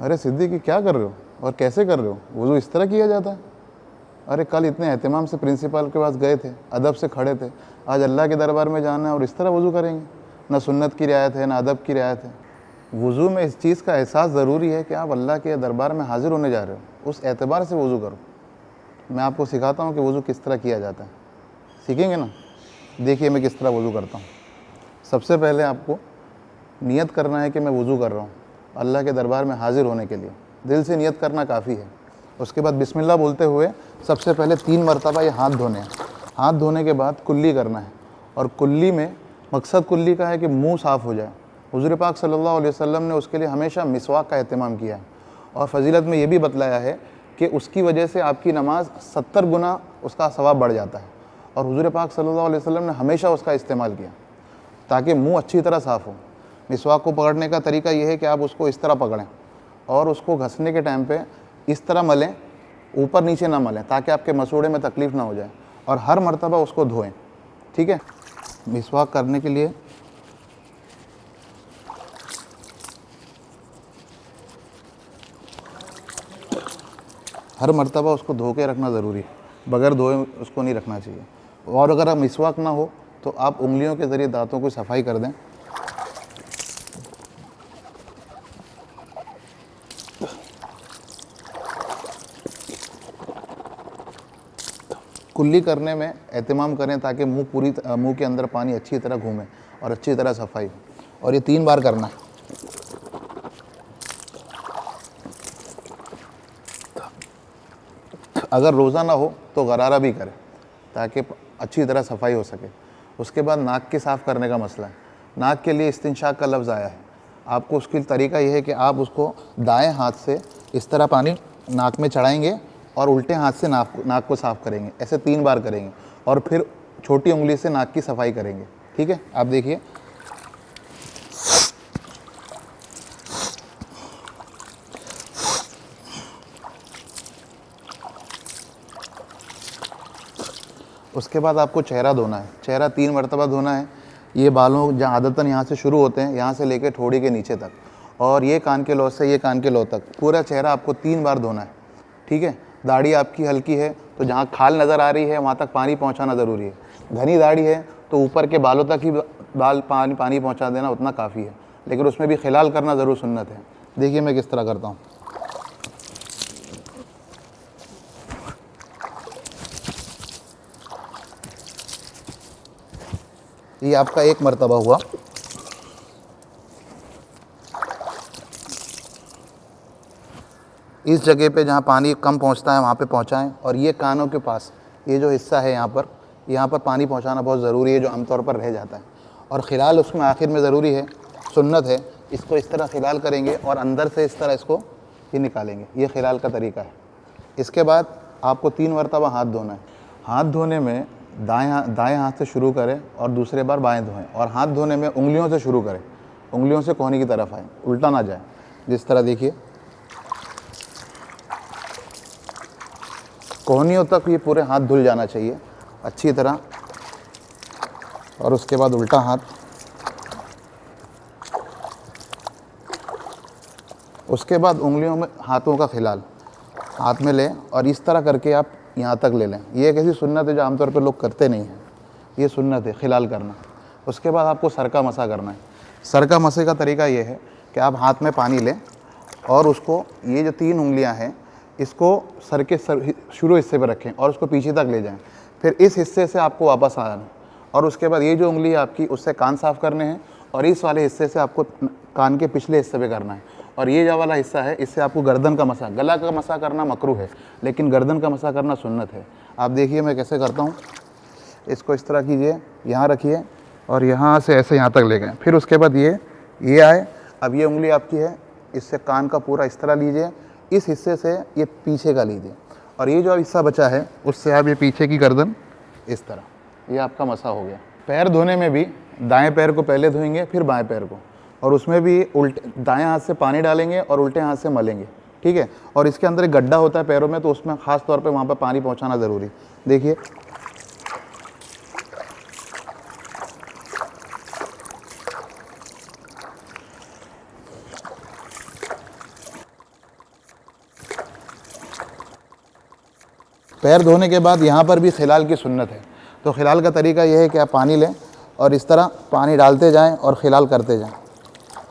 अरे सिद्दीकी क्या कर रहे हो और कैसे कर रहे हो? वज़ू इस तरह किया जाता है? अरे कल इतने एहतिमाम से प्रिंसिपल के पास गए थे, अदब से खड़े थे, आज अल्लाह के दरबार में जाना है और इस तरह वज़ू करेंगे? ना सुन्नत की रियायत है, ना अदब की रियायत है। वज़ू में इस चीज़ का एहसास ज़रूरी है कि आप अल्लाह के दरबार में हाज़िर होने जा रहे हो, उस एतबार से वज़ू करो। मैं आपको सिखाता हूँ कि वज़ू किस तरह किया जाता है, सीखेंगे ना? देखिए मैं किस तरह वज़ू करता हूँ। सबसे पहले आपको नियत करना है कि मैं वज़ू कर रहा हूँ अल्लाह के दरबार में हाज़िर होने के लिए। दिल से नियत करना काफ़ी है। उसके बाद बिस्मिल्लाह बोलते हुए सबसे पहले 3 मरतबा ये हाथ धोने हैं। हाथ धोने के बाद कुल्ली करना है, और कुल्ली में मकसद कुल्ली का है कि मुंह साफ़ हो जाए। हुज़ूर पाक सल्लल्लाहु अलैहि वसल्लम ने उसके लिए हमेशा मिसवाक का एहतमाम किया है, और फ़जीलत में ये भी बतलाया है कि उसकी वजह से आपकी नमाज 70 गुना उसका सवाब बढ़ जाता है। और हुज़ूर पाक सल्लल्लाहु अलैहि वसल्लम ने हमेशा उसका इस्तेमाल किया ताकि मुँह अच्छी तरह साफ़ हो। मिसवाक को पकड़ने का तरीका यह है कि आप उसको इस तरह पकड़ें और उसको घसने के टाइम पे इस तरह मलें, ऊपर नीचे ना मलें, ताकि आपके मसूड़े में तकलीफ़ ना हो जाए, और हर मर्तबा उसको धोएं। ठीक है? मिसवाक करने के लिए हर मर्तबा उसको धो के रखना ज़रूरी है, बगैर धोए उसको नहीं रखना चाहिए। और अगर आप मिसवाक ना हो तो आप उंगलियों के ज़रिए दांतों की सफाई कर दें। कुल्ली करने में एहतिमाम करें ताकि मुंह के अंदर पानी अच्छी तरह घूमे और अच्छी तरह सफाई हो, और ये 3 बार करना है। अगर रोज़ा ना हो तो गरारा भी करें ताकि अच्छी तरह सफाई हो सके। उसके बाद नाक के साफ़ करने का मसला है। नाक के लिए इस्तिंशाक का लफ्ज़ आया है। आपको उसकी तरीका यह है कि आप उसको दाएं हाथ से इस तरह पानी नाक में चढ़ाएंगे और उल्टे हाथ से नाक को साफ़ करेंगे। ऐसे 3 बार करेंगे और फिर छोटी उंगली से नाक की सफाई करेंगे। ठीक है? आप देखिए, उसके बाद आपको चेहरा धोना है। चेहरा 3 मरतबा धोना है। ये बालों जहाँ आदतन यहाँ से शुरू होते हैं, यहाँ से लेकर ठोड़ी के नीचे तक, और ये कान के लौ से ये कान के लौ तक पूरा चेहरा आपको 3 बार धोना है। ठीक है? दाढ़ी आपकी हल्की है तो जहाँ खाल नज़र आ रही है वहाँ तक पानी पहुँचाना ज़रूरी है। घनी दाढ़ी है तो ऊपर के बालों तक ही पानी पहुँचा देना उतना काफ़ी है, लेकिन उसमें भी खिलाल करना ज़रूर सुन्नत है। देखिए मैं किस तरह करता हूँ। ये आपका 1 मरतबा हुआ। इस जगह पे जहाँ पानी कम पहुँचता है वहाँ पे पहुँचाएँ, और ये कानों के पास ये जो हिस्सा है यहाँ पर पानी पहुँचाना बहुत ज़रूरी है, जो आमतौर पर रह जाता है। और खिलाल उसमें आखिर में ज़रूरी है, सुन्नत है। इसको इस तरह खिलाल करेंगे और अंदर से इस तरह इसको ये निकालेंगे। ये खिलाल का तरीका है। इसके बाद आपको 3 मरतबा हाथ धोना है। हाथ धोने में दाएं हाथ से शुरू करें और दूसरे बार बाएं धोएं, और हाथ धोने में उंगलियों से शुरू करें, उंगलियों से कोहनी की तरफ आए, उल्टा ना जाए। जिस तरह देखिए, कोहनियों तक ये पूरे हाथ धुल जाना चाहिए अच्छी तरह, और उसके बाद उल्टा हाथ, उसके बाद उंगलियों में हाथों का खिलाल हाथ में लें और इस तरह करके आप यहाँ तक ले लें। ये एक ऐसी सुन्नत है जो आमतौर पर लोग करते नहीं हैं, ये सुन्नत है खिलाल करना। उसके बाद आपको सर का मसा करना है। सर का मसे का तरीका ये है कि आप हाथ में पानी लें और उसको, ये जो 3 उंगलियां हैं, इसको सर के शुरू हिस्से पर रखें और उसको पीछे तक ले जाएं। फिर इस हिस्से से आपको वापस आना है, और उसके बाद ये जो उंगली है आपकी, उससे कान साफ़ करने हैं, और इस वाले हिस्से से आपको कान के पिछले हिस्से पे करना है। और ये जो वाला हिस्सा है, इससे आपको गर्दन का मसा, गला का मसा करना मकरूह है, लेकिन गर्दन का मसा करना सुन्नत है। आप देखिए मैं कैसे करता हूँ। इसको इस तरह कीजिए, यहाँ रखिए और यहाँ से ऐसे यहाँ तक ले गए। फिर उसके बाद ये आए। अब ये उंगली आपकी है, इससे कान का पूरा इस तरह लीजिए, इस हिस्से से ये पीछे का लीजिए, और ये जो हिस्सा बचा है उससे आप ये पीछे की गर्दन इस तरह, ये आपका मसा हो गया। पैर धोने में भी दाएं पैर को पहले धोएंगे, फिर बाएं पैर को, और उसमें भी दाएं हाथ से पानी डालेंगे और उल्टे हाथ से मलेंगे। ठीक है? और इसके अंदर एक गड्ढा होता है पैरों में, तो उसमें ख़ास तौर पे वहाँ पर पानी पहुँचाना ज़रूरी। देखिए पैर धोने के बाद यहाँ पर भी खिलाल की सुन्नत है। तो खिलाल का तरीका यह है कि आप पानी लें और इस तरह पानी डालते जाएं और खिलाल करते जाएं।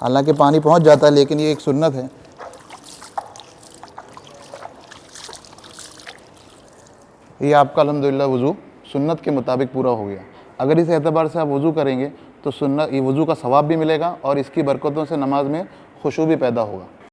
हालांकि पानी पहुँच जाता है, लेकिन ये एक सुन्नत है। ये आपका अल्हम्दुलिल्लाह वज़ू सुन्नत के मुताबिक पूरा हो गया। अगर इस एतबार से आप वज़ू करेंगे तो सुन्नत ये वज़ू का सवाब भी मिलेगा और इसकी बरकतों से नमाज में खुशू भी पैदा होगा।